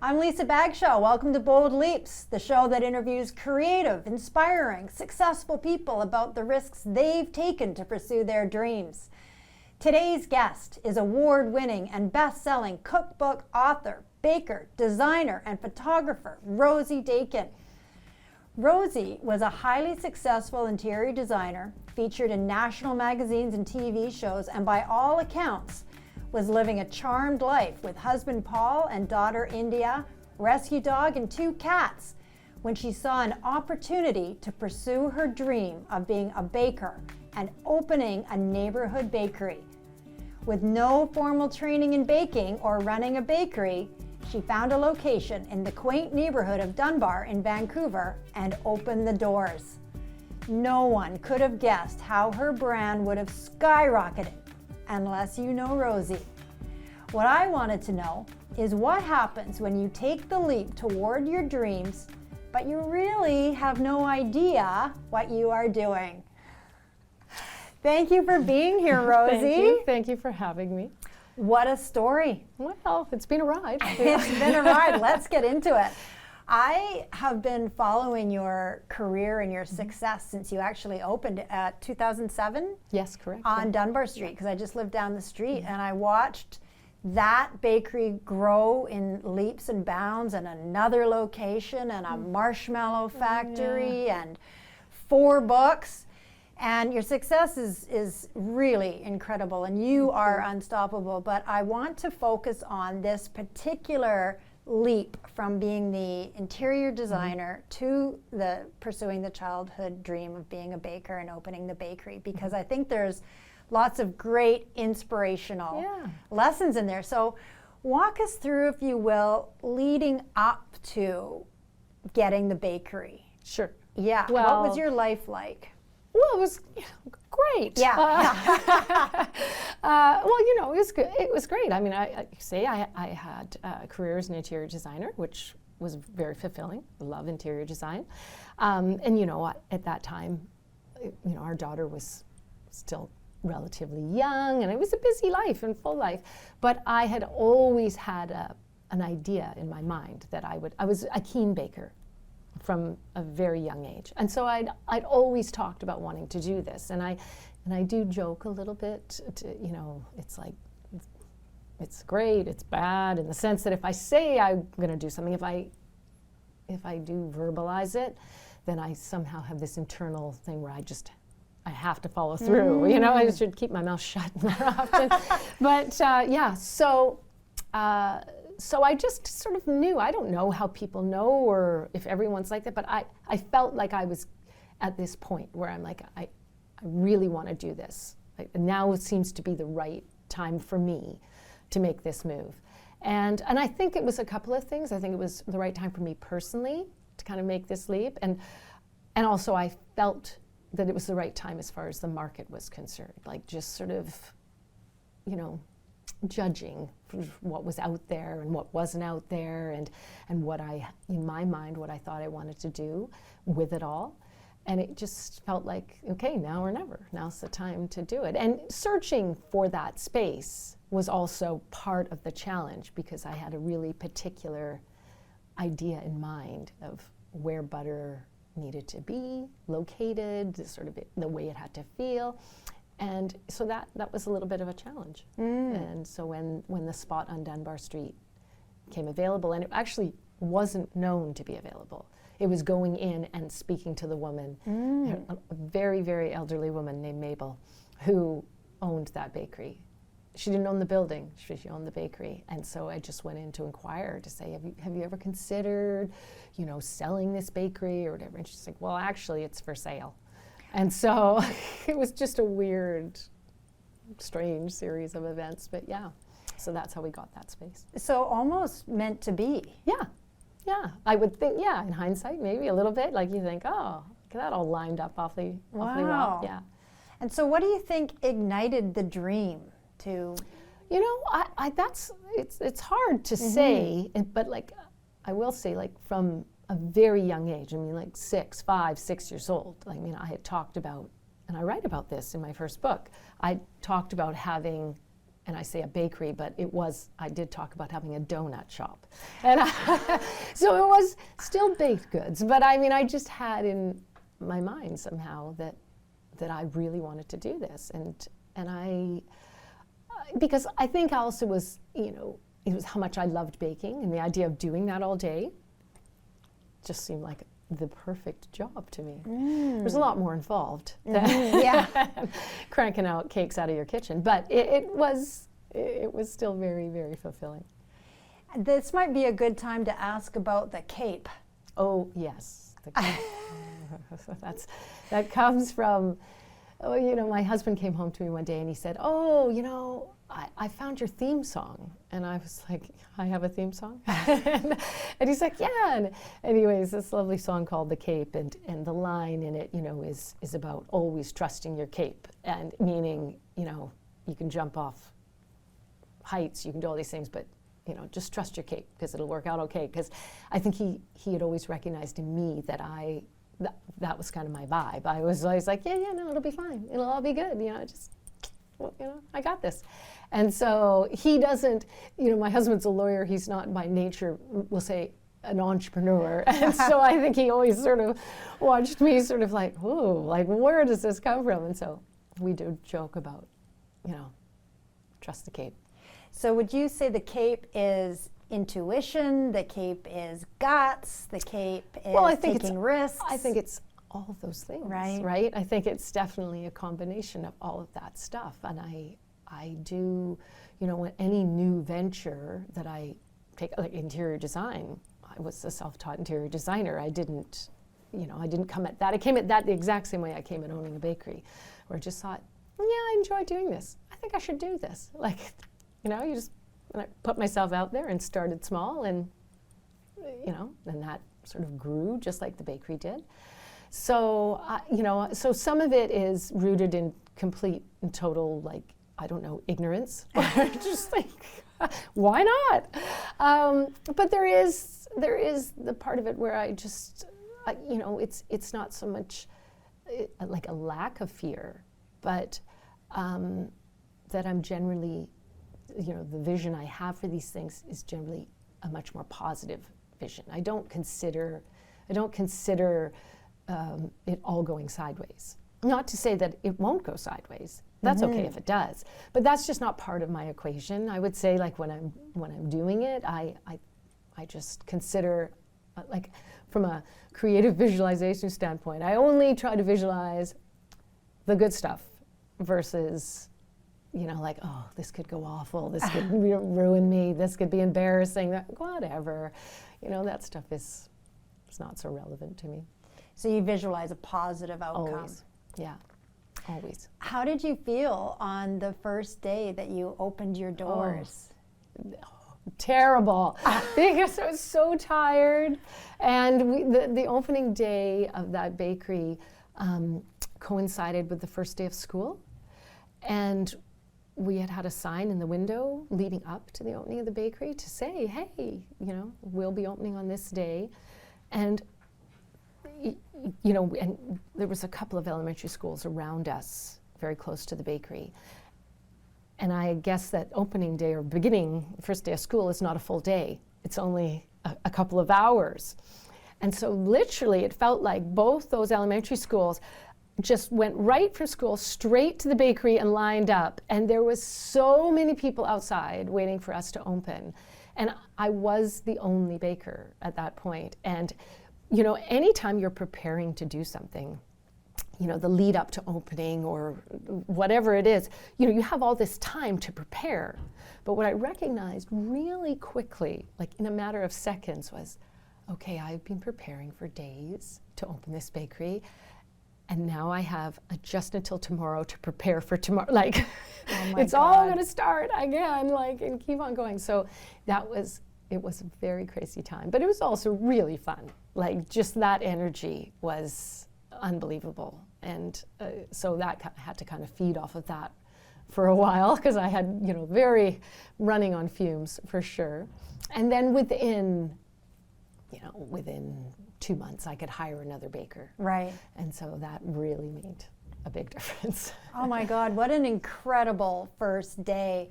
I'm Lisa Bagshaw. Welcome to Bold Leaps, the show that interviews creative, inspiring, successful people about the risks they've taken to pursue their dreams. Today's guest is award-winning and best-selling cookbook author, baker, designer, and photographer, Rosie Daykin. Rosie was a highly successful interior designer, featured in national magazines and TV shows, and by all accounts, was living a charmed life with husband Paul and daughter India, rescue dog, and 2 cats when she saw an opportunity to pursue her dream of being a baker and opening a neighborhood bakery. With no formal training in baking or running a bakery, she found a location in the quaint neighborhood of Dunbar in Vancouver and opened the doors. No one could have guessed how her brand would have skyrocketed unless you know Rosie. What I wanted to know is what happens when you take the leap toward your dreams, but you really have no idea what you are doing. Thank you for being here, Rosie. Thank you for having me. What a story. Well, it's been a ride. It's been a ride. Let's get into it. I have been following your career and your success since you actually opened at 2007. Yes, correct. On Dunbar Street, because I just lived down the street, and I watched that bakery grow in leaps and bounds, and another location, and a marshmallow factory, and 4 books. And your success is really incredible, and you are unstoppable. But I want to focus on this particular leap from being the interior designer to pursuing the childhood dream of being a baker and opening the bakery, because I think there's lots of great inspirational lessons in there. So walk us through, if you will, leading up to getting the bakery. Sure. Yeah. Well, what was your life like? Well, it was great. Yeah. Well, it was good. It was great. I mean, I had a career as an interior designer, which was very fulfilling. I love interior design. And, at that time, our daughter was still relatively young, and it was a busy life and full life. But I had always had an idea in my mind that I was a keen baker from a very young age, and so I'd always talked about wanting to do this, and I do joke a little bit. It's like it's great, it's bad, in the sense that if I say I'm going to do something, if I do verbalize it, then I somehow have this internal thing where I have to follow through. I should keep my mouth shut more often. But So I just sort of knew. I don't know how people know or if everyone's like that, but I felt like I was at this point where I'm like, I really want to do this. Now it seems to be the right time for me to make this move. And I think it was a couple of things. I think it was the right time for me personally to kind of make this leap. And also I felt that it was the right time as far as the market was concerned. Like just sort of, judging what was out there and what wasn't out there, and what in my mind, what I thought I wanted to do with it all. And it just felt like, okay, now or never. Now's the time to do it. And searching for that space was also part of the challenge, because I had a really particular idea in mind of where butter needed to be located, the way it had to feel. And so that was a little bit of a challenge. And so when the spot on Dunbar Street came available, and it actually wasn't known to be available. It was going in and speaking to the woman, a very, very elderly woman named Mabel, who owned that bakery. She didn't own the building, she owned the bakery. And so I just went in to inquire to say, have you ever considered, selling this bakery or whatever? And she's like, well, actually, it's for sale. And so it was just a weird, strange series of events, but yeah. So that's how we got that space. So almost meant to be. Yeah. I would think, in hindsight, maybe a little bit, like you think, oh, that all lined up awfully well. Yeah. And so what do you think ignited the dream to? It's hard to say, but I will say, from a very young age, 5, 6 years old. I had talked about, and I write about this in my first book, I talked about having and I say a bakery, but I did talk about having a donut shop. And so it was still baked goods, but I mean, I just had in my mind somehow that I really wanted to do this. And I, because I think also was, it was how much I loved baking, and the idea of doing that all day just seemed like the perfect job to me. There's a lot more involved than cranking out cakes out of your kitchen, but it was still very, very fulfilling. This might be a good time to ask about the cape. Oh yes, the cape. that comes from, my husband came home to me one day and he said, I found your theme song. And I was like, I have a theme song? and he's like, yeah. And anyways, this lovely song called The Cape, and the line in it, is about always trusting your cape, and meaning, you can jump off heights, you can do all these things, but just trust your cape because it'll work out okay. Because I think he had always recognized in me that that was kind of my vibe. I was always like, no, it'll be fine. It'll all be good. I got this. And so he doesn't, my husband's a lawyer. He's not by nature, we'll say, an entrepreneur. And so I think he always sort of watched me sort of like, ooh, like where does this come from? And so we do joke about, trust the cape. So would you say the cape is intuition, the cape is guts, the cape is taking risks? I think it's all of those things, right? I think it's definitely a combination of all of that stuff. And I do, when any new venture that I take, like interior design, I was a self-taught interior designer. I didn't come at that. I came at that the exact same way I came at owning a bakery, where I just thought, I enjoy doing this. I think I should do this. And I put myself out there and started small, and and that sort of grew just like the bakery did. So so some of it is rooted in complete and total ignorance. Just why not? But there is the part of it where I just it's not so much like a lack of fear, but that I'm generally, the vision I have for these things is generally a much more positive vision. I don't consider it all going sideways. Not to say that it won't go sideways. That's okay if it does, but that's just not part of my equation. I would say, when I'm doing it, I just consider, from a creative visualization standpoint, I only try to visualize the good stuff versus, oh, this could go awful, this could ruin me, this could be embarrassing, whatever. That stuff is not so relevant to me. So you visualize a positive outcome. Always, yeah, always. How did you feel on the first day that you opened your doors? Terrible, because I was so tired. And the opening day of that bakery coincided with the first day of school. And we had a sign in the window leading up to the opening of the bakery to say, hey, we'll be opening on this day. And and there was a couple of elementary schools around us, very close to the bakery. And I guess that opening day or first day of school is not a full day. It's only a couple of hours. And so literally it felt like both those elementary schools just went right from school straight to the bakery and lined up. And there was so many people outside waiting for us to open. And I was the only baker at that point. And anytime you're preparing to do something, the lead up to opening or whatever it is, you have all this time to prepare. But what I recognized really quickly, in a matter of seconds, was, okay, I've been preparing for days to open this bakery, and now I have just until tomorrow to prepare for tomorrow. It's all going to start again, and keep on going. So it was a very crazy time, but it was also really fun. Just that energy was unbelievable. And so that had to kind of feed off of that for a while, because I had, very running on fumes for sure. And then within 2 months, I could hire another baker. Right. And so that really made a big difference. Oh my God, what an incredible first day.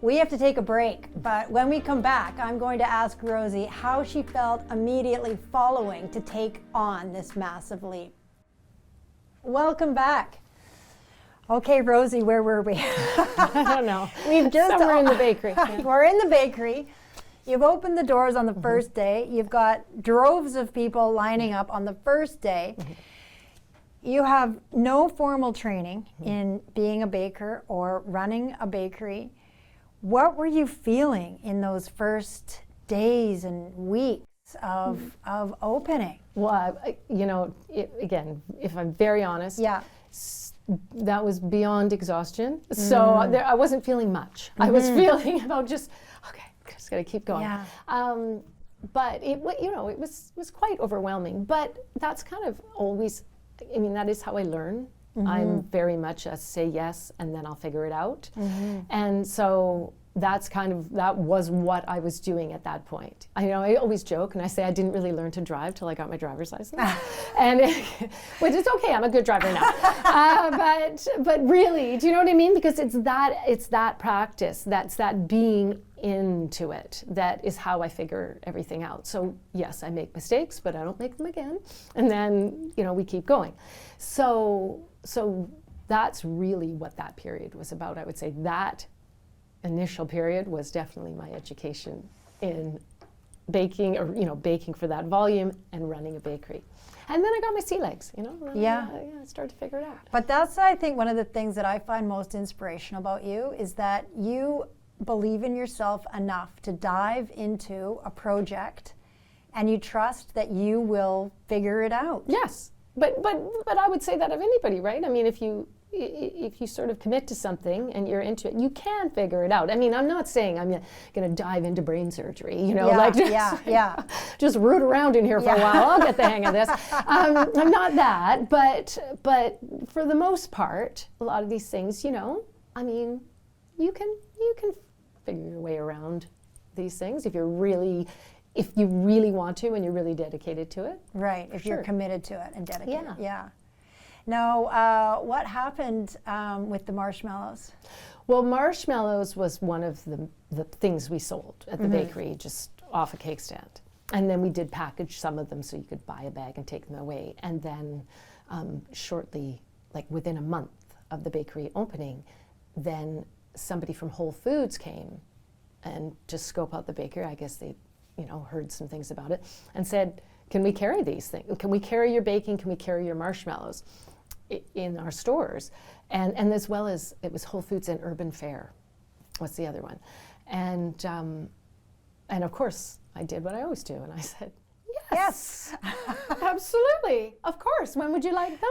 We have to take a break, but when we come back, I'm going to ask Rosie how she felt immediately following to take on this massive leap. Welcome back. Okay, Rosie, where were we? I don't know. We've just Somewhere in the bakery. Yeah. We're in the bakery. You've opened the doors on the first day. You've got droves of people lining up on the first day. You have no formal training in being a baker or running a bakery. What were you feeling in those first days and weeks of opening? Well, again, if I'm very honest, Yeah. That was beyond exhaustion. So I wasn't feeling much. I was feeling about just, okay, just gotta keep going. Yeah. But it was quite overwhelming. But that's kind of always, that is how I learn. I'm very much a say yes and then I'll figure it out. And so that was what I was doing at that point. I always joke and I say I didn't really learn to drive till I got my driver's license. Which is okay, I'm a good driver now. But really, do you know what I mean? Because it's that practice, that's that being into it, that is how I figure everything out. So yes, I make mistakes, but I don't make them again. And then, we keep going. So that's really what that period was about. I would say that initial period was definitely my education in baking, or baking for that volume and running a bakery. And then I got my sea legs, Yeah. I started to figure it out. But that's, I think, one of the things that I find most inspirational about you is that you believe in yourself enough to dive into a project and you trust that you will figure it out. Yes, but I would say that of anybody, right? If you sort of commit to something and you're into it, you can figure it out. I'm not saying I'm going to dive into brain surgery, just root around in here for a while. I'll get the hang of this. I'm not that, but for the most part, a lot of these things, you can figure your way around these things if you really want to and you're really dedicated to it. Right, if you're committed to it and dedicated. Yeah. Yeah. Now, what happened with the marshmallows? Well, marshmallows was one of the things we sold at the bakery, just off a cake stand. And then we did package some of them so you could buy a bag and take them away. And then shortly, like within a month of the bakery opening, then somebody from Whole Foods came and to scope out the bakery. I guess they, heard some things about it and said, can we carry these things? Can we carry your baking? Can we carry your marshmallows in our stores? And as well as, it was Whole Foods and Urban Fare. What's the other one? And of course, I did what I always do, and I said, yes, absolutely, of course. When would you like them?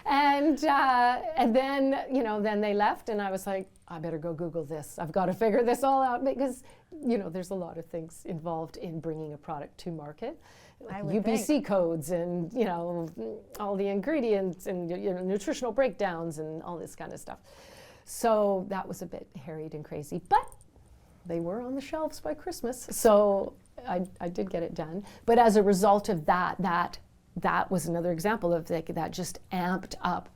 And then, then they left, and I was like, I better go Google this. I've got to figure this all out because, there's a lot of things involved in bringing a product to market. UBC codes and, all the ingredients and, nutritional breakdowns and all this kind of stuff. So that was a bit harried and crazy, but they were on the shelves by Christmas. So I did get it done. But as a result of that was another example of that just amped up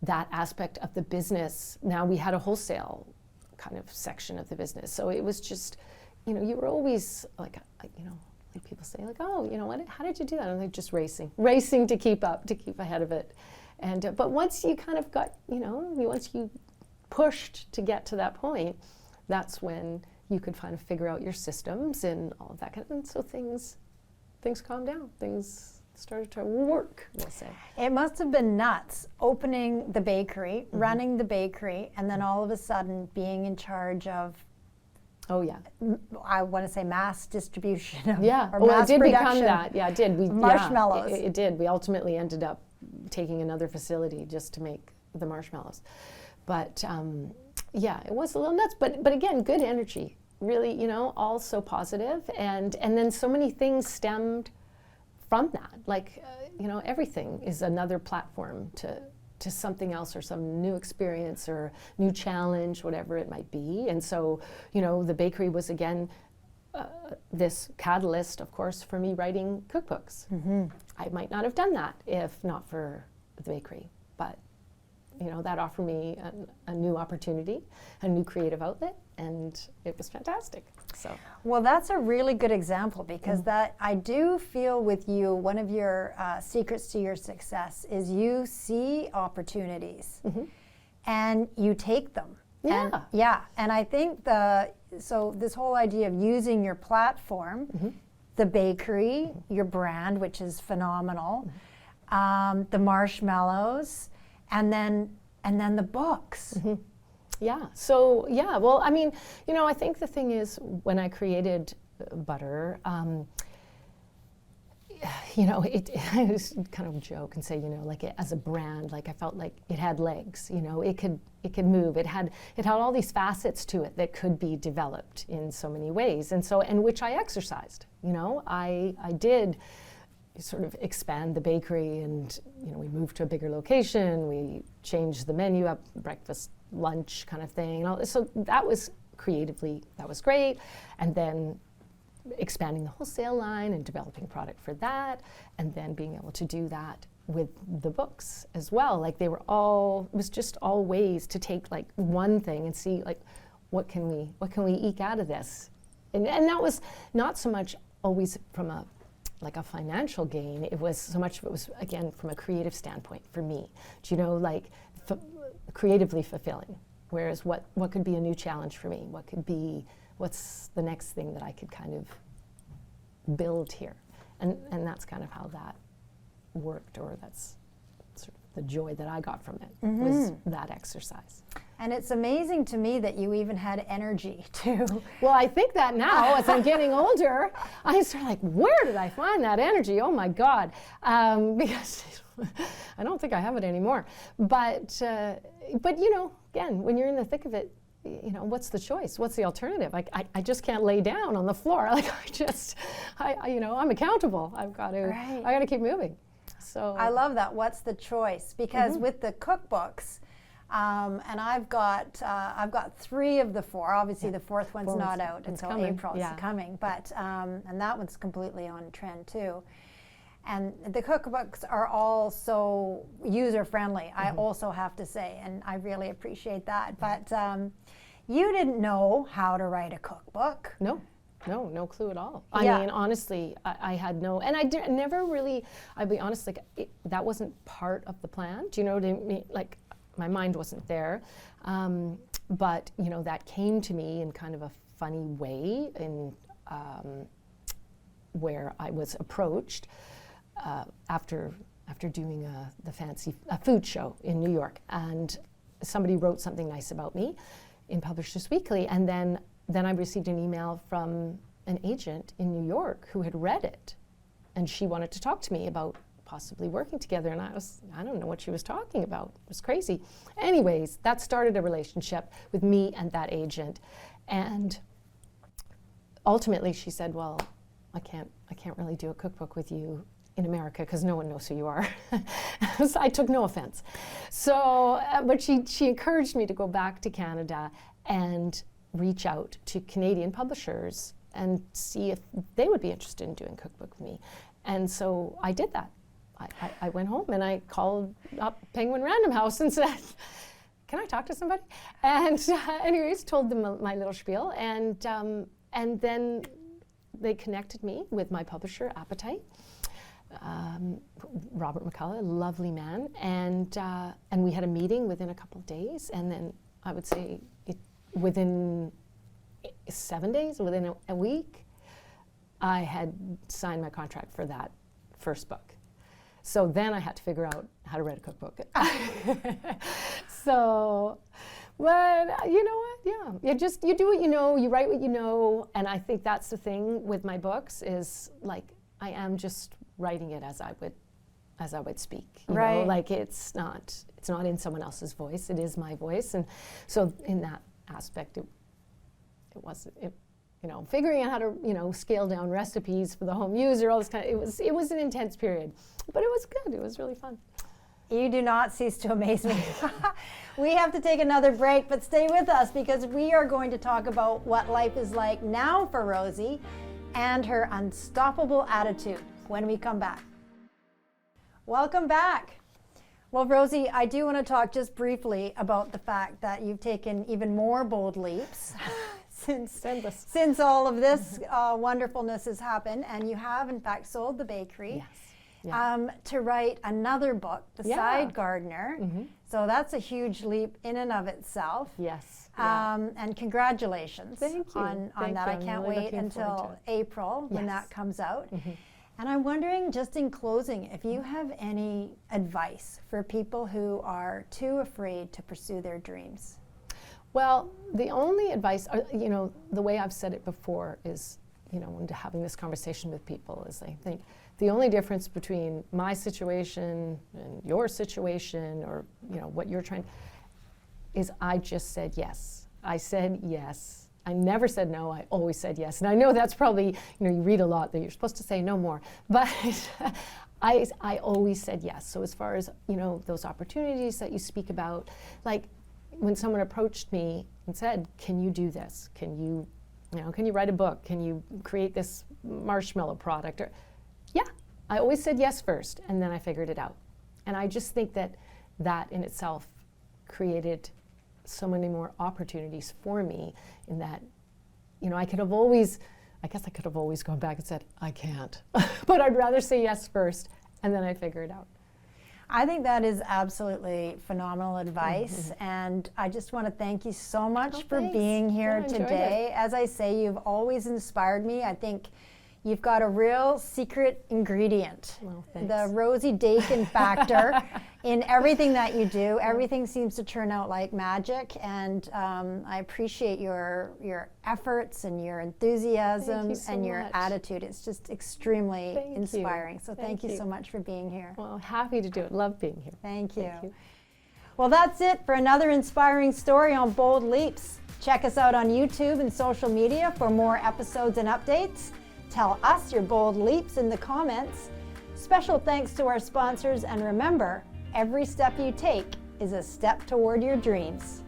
that aspect of the business. Now we had a wholesale kind of section of the business. So it was just, you were always like, like people say like, oh, how did you do that? And they're just racing to keep up, to keep ahead of it. And but once you kind of got, once you pushed to get to that point, that's when you could kind of figure out your systems and all of that kind of, and so things calmed down. Things started to work, we'll say. It must have been nuts opening the bakery, running the bakery, and then all of a sudden being in charge of, oh yeah, I want to say mass distribution of, or mass it did production become that. Yeah, it did. Marshmallows. It did. We ultimately ended up taking another facility just to make the marshmallows. But it was a little nuts. But again, good energy. Really, all so positive, and then so many things stemmed from that. Like, everything is another platform to something else or some new experience or new challenge, whatever it might be. And so, the bakery was again this catalyst, of course, for me writing cookbooks. I might not have done that if not for the bakery, but that offered me a new opportunity, a new creative outlet, and it was fantastic. So, well, that's a really good example, because that I do feel with you, one of your secrets to your success is you see opportunities and you take them. And I think so this whole idea of using your platform, the bakery, your brand, which is phenomenal, the marshmallows, and then the books. Yeah. So well, I mean, I think the thing is, when I created butter, I was kind of joke and say, like as a brand, like I felt like it had legs. It could move. It had all these facets to it that could be developed in so many ways, and which I exercised. I did sort of expand the bakery, and we moved to a bigger location. We changed the menu up, breakfast, lunch kind of thing. So that was creatively, that was great. And then expanding the wholesale line and developing product for that, and then being able to do that with the books as well. Like it was just all ways to take like one thing and see like what can we eke out of this, and that was not so much always from a financial gain. It was so much of it was again from a creative standpoint for me. Like creatively fulfilling. Whereas what could be a new challenge for me? What's the next thing that I could kind of build here? And that's kind of how that worked, or that's sort of the joy that I got from it, was that exercise. And it's amazing to me that you even had energy to. Well, I think that now, as I'm getting older, I start like, where did I find that energy? Oh my God. Because I don't think I have it anymore. But again, when you're in the thick of it, what's the choice? What's the alternative? I just can't lay down on the floor. Like I'm accountable. I got to keep moving. So I love that. What's the choice? Because with the cookbooks, and I've got 3 of the 4. Obviously, the 4th one's not out until coming. April. It's coming, but and that one's completely on trend too. And the cookbooks are all so user-friendly, I also have to say, and I really appreciate that. But you didn't know how to write a cookbook. No clue at all. I mean, honestly, I had no, and never really, I'll be honest, like that wasn't part of the plan. Do you know what I mean? Like my mind wasn't there. But, that came to me in kind of a funny way, where I was approached after doing the fancy food show in New York, and somebody wrote something nice about me in Publishers Weekly, and then I received an email from an agent in New York who had read it, and she wanted to talk to me about possibly working together, and I don't know what she was talking about. It was crazy. Anyways, that started a relationship with me and that agent, and ultimately she said, well, I can't really do a cookbook with you in America because no one knows who you are. So I took no offense. So, but she encouraged me to go back to Canada and reach out to Canadian publishers and see if they would be interested in doing a cookbook with me. And so I did that. I went home and I called up Penguin Random House and said, can I talk to somebody? And anyways, told them my little spiel, and then they connected me with my publisher, Appetite. Robert McCullough, a lovely man, and we had a meeting within a couple of days, and then I would say within 7 days, within a week, I had signed my contract for that first book. So then I had to figure out how to write a cookbook. So, but you know what? Yeah, you do what you know, you write what you know, and I think that's the thing with my books is like I am just writing it as I would speak. You know? Like it's not in someone else's voice. It is my voice, and so in that aspect, it wasn't. Figuring out how to scale down recipes for the home user, all this kind of, it was an intense period, but it was good. It was really fun. You do not cease to amaze me. We have to take another break, but stay with us because we are going to talk about what life is like now for Rosie and her unstoppable attitude when we come back. Welcome back. Well, Rosie, I do want to talk just briefly about the fact that you've taken even more bold leaps since all of this wonderfulness has happened, and you have, in fact, sold the bakery. Yes. Yeah. To write another book, The Side Gardener. So that's a huge leap in and of itself. Yes. And congratulations Thank you. on Thank that. you. I I'm can't really wait looking until forward April when Yes. that comes out. And I'm wondering, just in closing, if you have any advice for people who are too afraid to pursue their dreams. Well, the only advice, the way I've said it before is, when having this conversation with people is I think the only difference between my situation and your situation or, what you're trying, is I just said yes. I said yes. I never said no, I always said yes. And I know that's probably, you read a lot that you're supposed to say no more, but I always said yes. So as far as, those opportunities that you speak about, like when someone approached me and said, can you do this? Can you write a book? Can you create this marshmallow product? Or, yeah, I always said yes first, and then I figured it out. And I just think that in itself created so many more opportunities for me in that, I could have always gone back and said, I can't. But I'd rather say yes first, and then I figure it out. I think that is absolutely phenomenal advice, and I just want to thank you so much for thanks. being here Yeah, I enjoyed today. it. As I say, you've always inspired me. I think you've got a real secret ingredient, Well, thanks. the Rosie Daykin factor in everything that you do. Everything seems to turn out like magic, and I appreciate your efforts and your enthusiasm Thank you so and your much. attitude. It's just extremely Thank you. inspiring. So thank you Thank so you. much for being here. Well, happy to do it. Love being here. Thank you. Thank you. Well, that's it for another inspiring story on Bold Leaps. Check us out on YouTube and social media for more episodes and updates. Tell us your bold leaps in the comments. Special thanks to our sponsors, and remember, every step you take is a step toward your dreams.